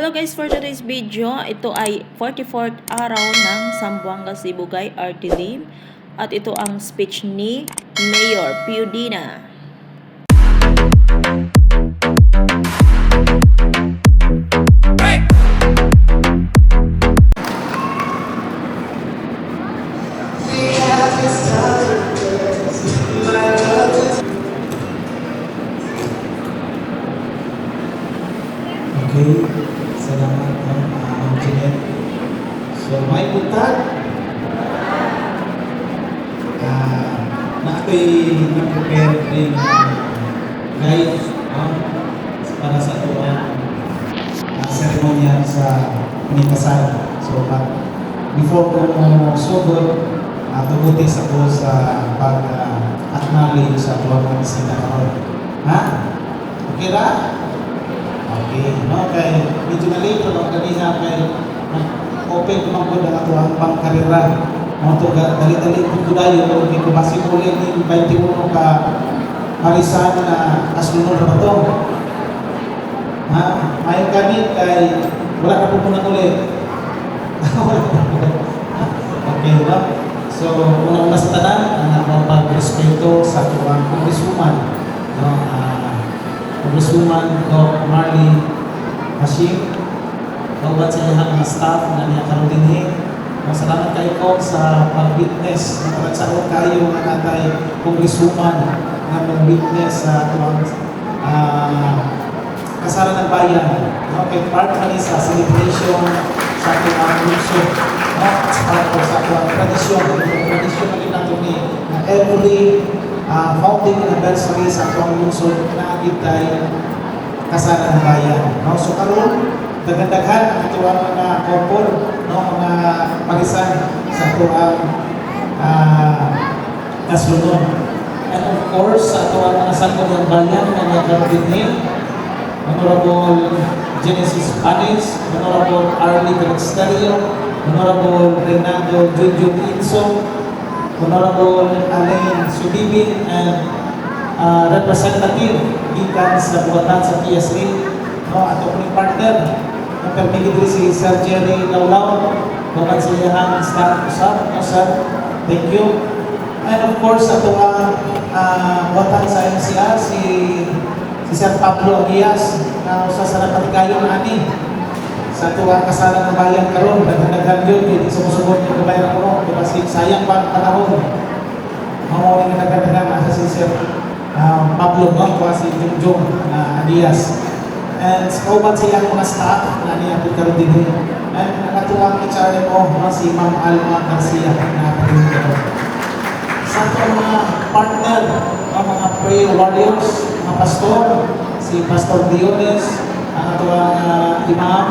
Hello guys, for today's video, ito ay 44th araw ng Zamboanga Sibugay RTD at ito ang speech ni Mayor Piudina. Okay, salamat Ma'am Jeanette. So, may butag na ako'y nag-prepare din guide para sa tuwang seremonial sa Pangikasal. So, before ko mo sugod, tugutis ako sa pag-acknowledge sa tuwang mga bisita karon. Ha? Okay ra? Okay, no? Kaya medyo na late lang kanina kaya open ko man po na ito ang pangkarera. No? Ito dali-dali po dayo kung hindi ko masimulin yung 21 ka marisan na kasunod na ito. Ha? May ganit kay wala na po muna ulit. Okay, no? So, una-una sa tanan, pag-respeto sa tuwang congresswoman. No? Congresswoman Doc Marley Hashim, bawat sa iyang mga staff na niya karoon din. Salamat kayo po sa pag-witness na pagsaot kayo ng natay Congresswoman na mag-witness sa tuwang kasalan ng bayan. Okay, part kami sa celebration sa tuwang lungsod. Para po sa tuwang tradisyon. Tradisyon na rin natin na every founding anniversary sa tuwang lungsod na agitay kasalan ng bayan. No? So karon daghan-daghan ang tuwang mga couple, no? Mga parisan sa tuwang kasunod. And of course, sa tuwang mga sangkot ng bayan na nagkaroon Honorable Genesis Panis, Honorable Arlie Calixtario, Honorable Reynaldo Junjun Inso, Honorable Alain Subibin, and representative gikan sa buwatan sa PSA, no, ato ni partner na permigid si Sir Jerry Laulaw, bukan sa iyang staff usap, no, sir, thank you. And of course, ato ang buwatan sa NCR, si Sir Pablo Aguias, na usa sa napatigayon ani sa tuwang kasalan ng bayan karon, daghan-daghan yun, hindi sumusubot yung kabayan ko, kasi sayang pa ang panahon. Mamuha nga daghan-daghan sa si Sir Pablo, no? Kuha si Junjun Aguias. And sa kauban siyang mga staff na niya po karoon din. And nakatuwang HR mo, si Ma'am Alma Garcia na karoon karoon. Sa itong mga partner, mga prayer warriors, mga pastor, si Pastor Diones, ang atuwang imam,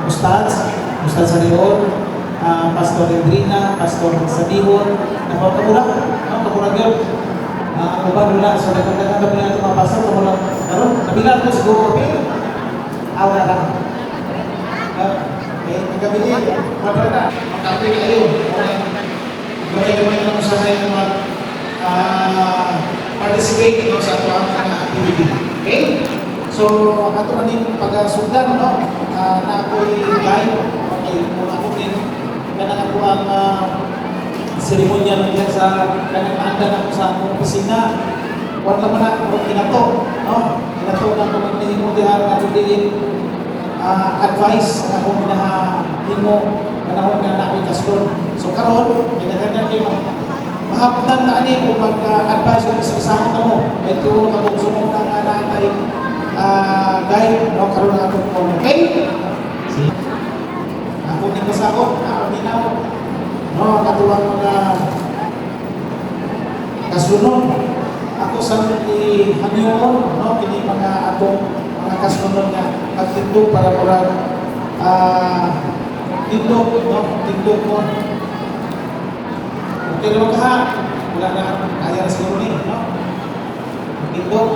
Ustads Sarion, Pastor Endrina, Pastor Sabihon, kapurag yun. Uban nila, so nagkagdagan kami natin mga pastor, kamulang, karoon, nabilang ko siguro, okay? Awa na lang. Okay, nagkabili, mabrata, makapili kayo. Gamay-gamay lang sa kayo na participate sa atuang activity. Okay? So, ato na din pag-sundan, no? Na ako'y guide, okay, kung ako din, ganang ako ang seremonya ng diyan sa kanang-andan ako sa akong opisina. Wala naman ako kinato, no? Kinato na ako magnihimudihan at din advice na akong hinahingo panahon na namin kaston. So, karon ginaganda kayo mahapdan na ani kung mag-advise yung isa-isama na mo. May tulong akong sumong ng natay guide, no? Karoon na akong phone. Okay? Ako din kasakot, ako din ako. No, katuwang mga kasunod. Ako sa ihanyon, no? Kini mga atong mga kasunod na pagtindog para murag tindog, no? Tindog mo. Okay naman ka ha? Wala na kaya na siguro ni, no? Tindog.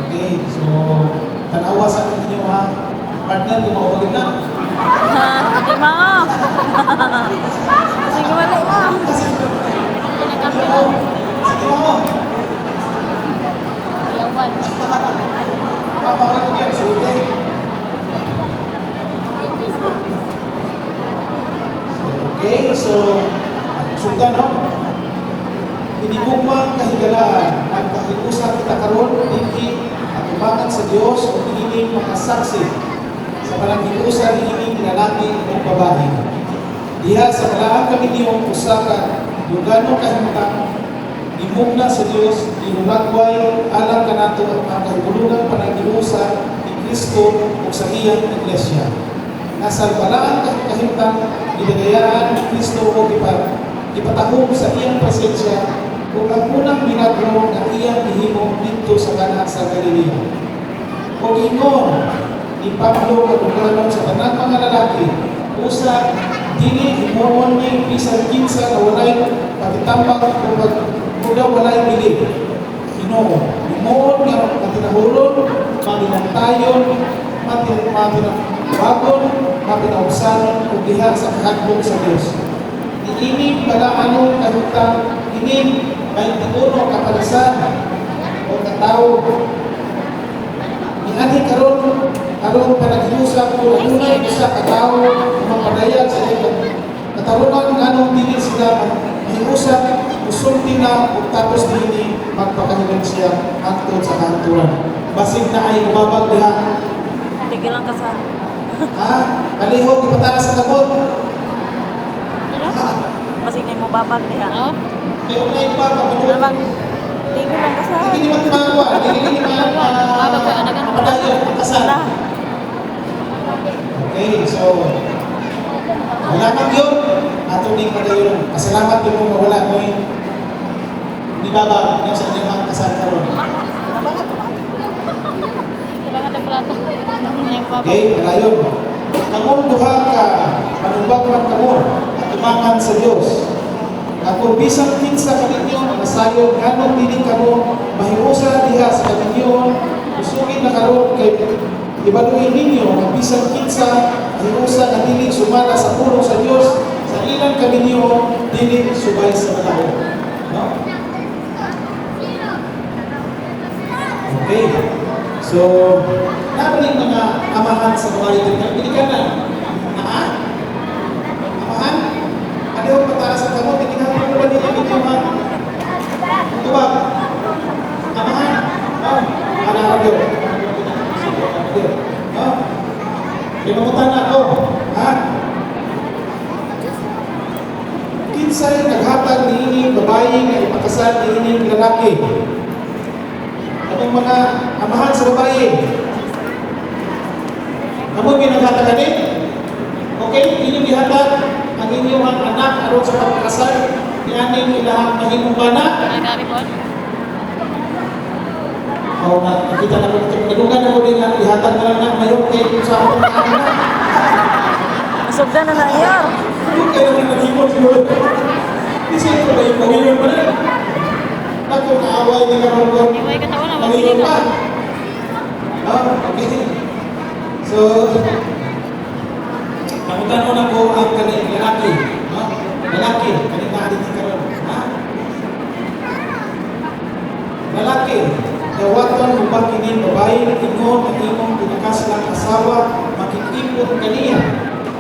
Okay, so tanawa sa inyo ha? Partner, kung maubagin na. Ate ma! Sige wala ma! Pinagkapilan. Sige mo! Yawan. Papawag ko yan, sige. so, sundan, no? Hinigugmang kahigalaan at pakiusap kita karon hindi at umakan sa Diyos o hinihiling makasaksi sa panaghiusa hinihiling lalaki o babae. Diha sa kalaan kami niyong usakan yung gano'ng kahimutang imugna sa Diyos, inulagway, alam ka nato ang kahibulugan panaghiusa ni Kristo o sa iyang iglesia. Nasa balaan kahimutang idagayaan ni Kristo o ipatahong sa iyang presensya kung ang unang milagro na iyang ihimo dito sa kanan sa Galilea. O ingon, ni Pablo katungkalan sa tanang mga lalaki, usa, dili himoon ni bisan kinsa na walay pagitambak o daw walay bilib. Ginoo, himoon nga matinahulon, matinantayon, matinawagon, matinausanon o diha sa kahadlok sa Diyos. Iinig pala anong kahutang inig ay tinuno kapalisan o katao. Iani karon panaghiusap ko adunay usa ka tawo mapadayag sa iyang katarunan nganong dili sila mahiusap usulti na ug tapos dinhi magpakahilan siya hangtod sa kanturan. Basig na ay umabag diha. Tigil lang ka sa... Ha? Kalihog ipataas sa kabot. Masig na mo babag niya. Oo. Kaya na yung papa, Namang tigil lang ka sa... hindi naman tumagawa, hindi naman mapadayon, kasal. Okay, so wala kang yun, ato din padayon. Pasalamat din mo mawala mo yun. Di ba ba, yung sa inyong mga kasal karon? Okay, padayon. Kamon duha ka, panubagman kamo, at umakan sa Diyos. Ako bisang kinsa kaninyo nasayod nganong dili kamo mahiusa diha sa kaninyo usugin na karon kay ibaluin ninyo nga bisang kinsa mahiusa nga dili sumala sa pulong sa Dios sa ilang kaninyo dili subay sa balaod. No? Okay. So, namin mga amahan sa babae din. Pili ka na. Amahan? Ano yung pataas sa kamot? Hindi namin mo ba nila bitiwan? Ito ba? Amahan? Anak yun. Pinamutan na ako. Ha? Kinsay naghatag ni ining babae na ipakasal ni ining lalaki. Anong mga amahan sa babae? Kamu pinaghatag din? Okay, inyong ihatag ang inyong anak aron sa pagkakasal ni aning ilahang mahimong bana. O, nakita na ko ito. Nagugan ako din na ihatag na lang na mayroon kayo sa akong anak. Masugda na nangyar. Ano kayo naman naghimot siguro? Kasi ito ba yung pangilyon pa rin? Ako naaway ni Karolong. Pangilyon pa. Okay. So, pagkano na po ang kaning lalaki. Lalaki, kaning naalit ni Karol. Lalaki, dawaton upang kinin babae ingon at imong pinakas lang asawa makikipot kaniya.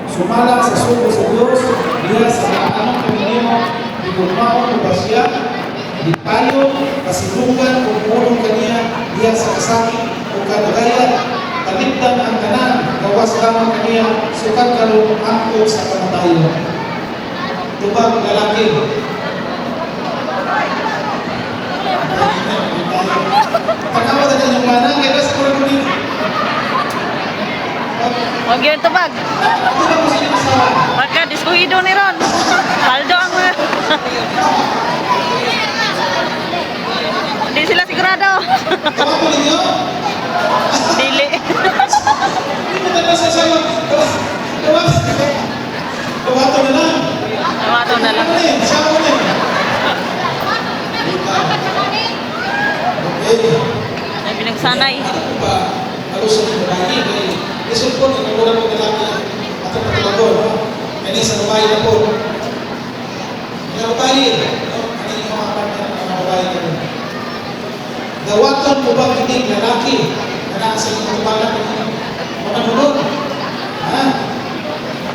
Sumala sa sugo sa Diyos, diya sa kaanong kaninyo, ipurmaon o basya, di tayo, kasilungan o punong kaniya, diya sa kasakit o kadagayan, kaligtan ang kanan, gawas lamang kaniya, sukat kalong angko sa kamatayon. Tubag lalaki. Pagkawa na yung manang, kaya sa kurang din. Huwag yun tubag. Pagka diskuhido ni Ron. Paldo ang mga. Hindi sila sigurado. Kamu po ninyo? Dili. Hindi mo talaga sasawa. Kawato na lang. Tawato na lang. Ano yun? Sawa na yun. Okay. Ay pinagsanay. Ba, halos sa babae, isip ko, nagkakulang mo lalaki at ang pagkabago, no? Kaya sa babae na po. Mga babae, no? Ano yung mga babae na po? Dawaton mo ba kinig lalaki na nasa yung katubalan ng mga nunod? Ha?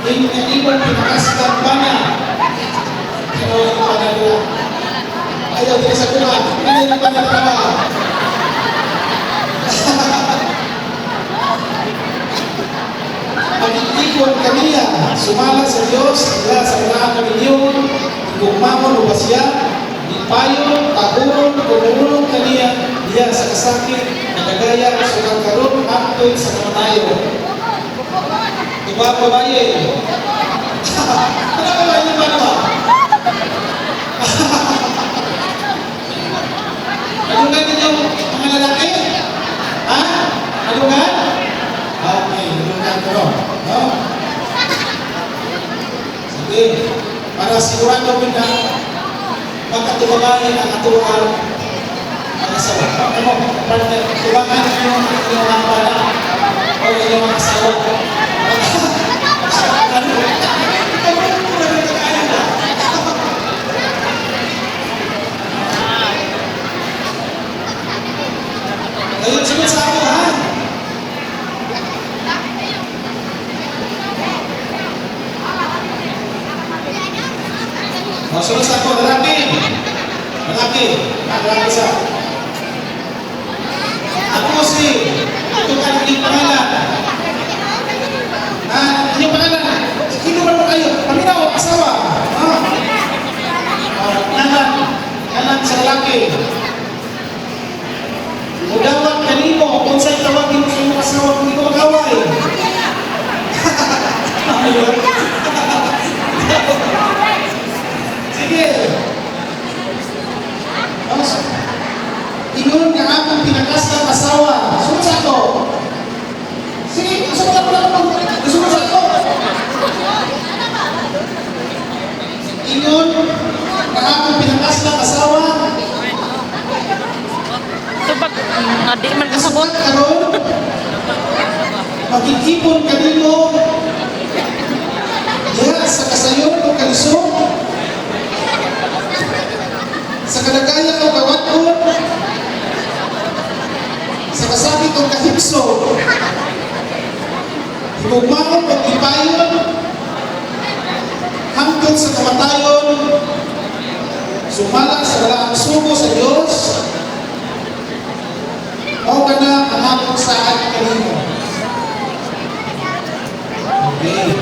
Yung ibang pinakastan pa na, Pero hindi pa nila. Ayaw, hindi sa kuma. Hindi pa nila. Pag-iikon kaniya, sumalat sa Diyos, ila sa ilahan kami niyo, igumamon o basya, ipayon, taburon, kumulong kaniya, diya sa kasakit, nagagaya, sukang karon, hapon sa kamatayo. Diba, babae? Ano babae ba naman? Alungan ninyo mga lalaki? Ha? Alungan? Okay, alungan ko no. No? Sige, para sigurado ko na pagkatubangan ang atuan ang asawa. Ano, partner, tubangan yung mga bala o yung mga asawa. Ayun, sunod sa ako, ha? O, sunod sa ako, lalaki. Lalaki. Lalaki sa. Ako si, ito ka ng pangalan. Inyong pangalan. Sino ba mo kayo? Paminaw, asawa. Kanan sa lalaki. Udawat kanimo, kung sa'y tawagin mo sa iyong asawa, kung hindi ko mag-away. Ayun. Sige. Ingon nga akong pinakas ng asawa. Sunod sa ako. Sige, gusto mo lang gusto mo sa ako. Ingon nga akong pinakas ng asawa. Adi man kasabot. Karon, magigipon kanimo diha sa kasayon o kalisod, sa kalagayan o kawaton, sa kasakit o kahipso, higugmaon o ipayon, hangtod sa kamatayon, sumala sa balaang sugo sa Diyos, o ka na ang hapong saan kanino. Okay.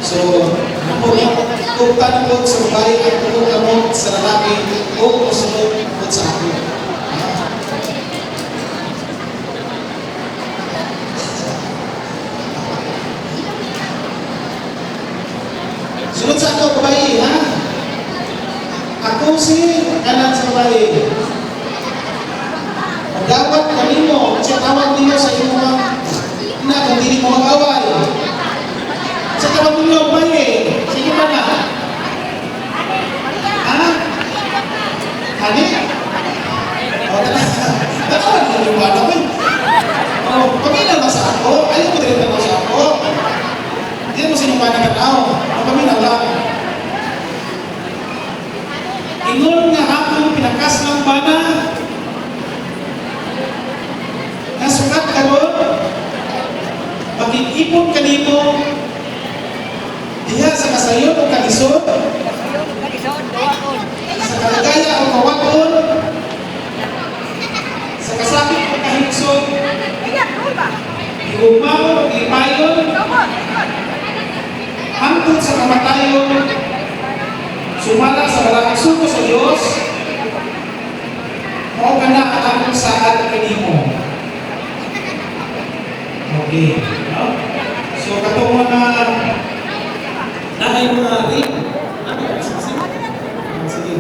So, kung tanong sa babae at kung tanong sa lalaki, o sunod sa ako. Sunod sa ako, babae, ha? Ako si kanan sa babae. Dapat kanino, kasi tawag niyo sa iyong mga na kung hindi mo mag-away. Sa tawag niyo, babae, sige pa na. Ha? Hani? O, tatawa niyo yung bata ko. O, paminaw na sa ako. Ayaw mo rin na sa ako. Hindi mo sinumana ka tao. Paminaw lang. Ingon nga ako pinakas ng bana na sukat karon magigipon kanimo diha sa kasayon o kalisod sa kalagaya o kawaton sa kasakit o kahigsod igugmaon o ipayon hangtod sa kamatayon sumala sa balaang sugo sa Diyos, mao ka na ang saad kanimo. Okay. No? So, katong mga nahay mga rin. Sige.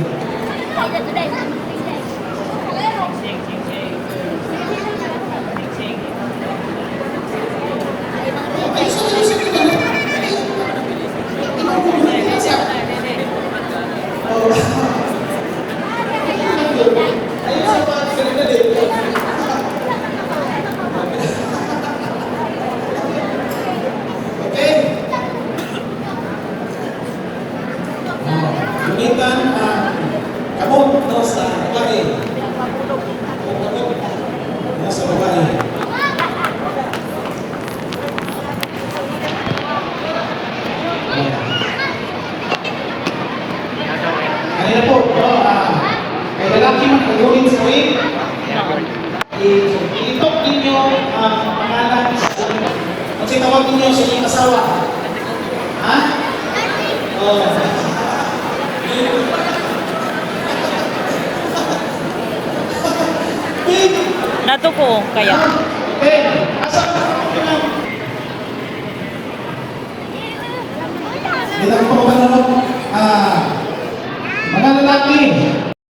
asawa? Ha? Oh. Big! Nato ko kaya. Eh, asa? Bilang po mga mga lalaki,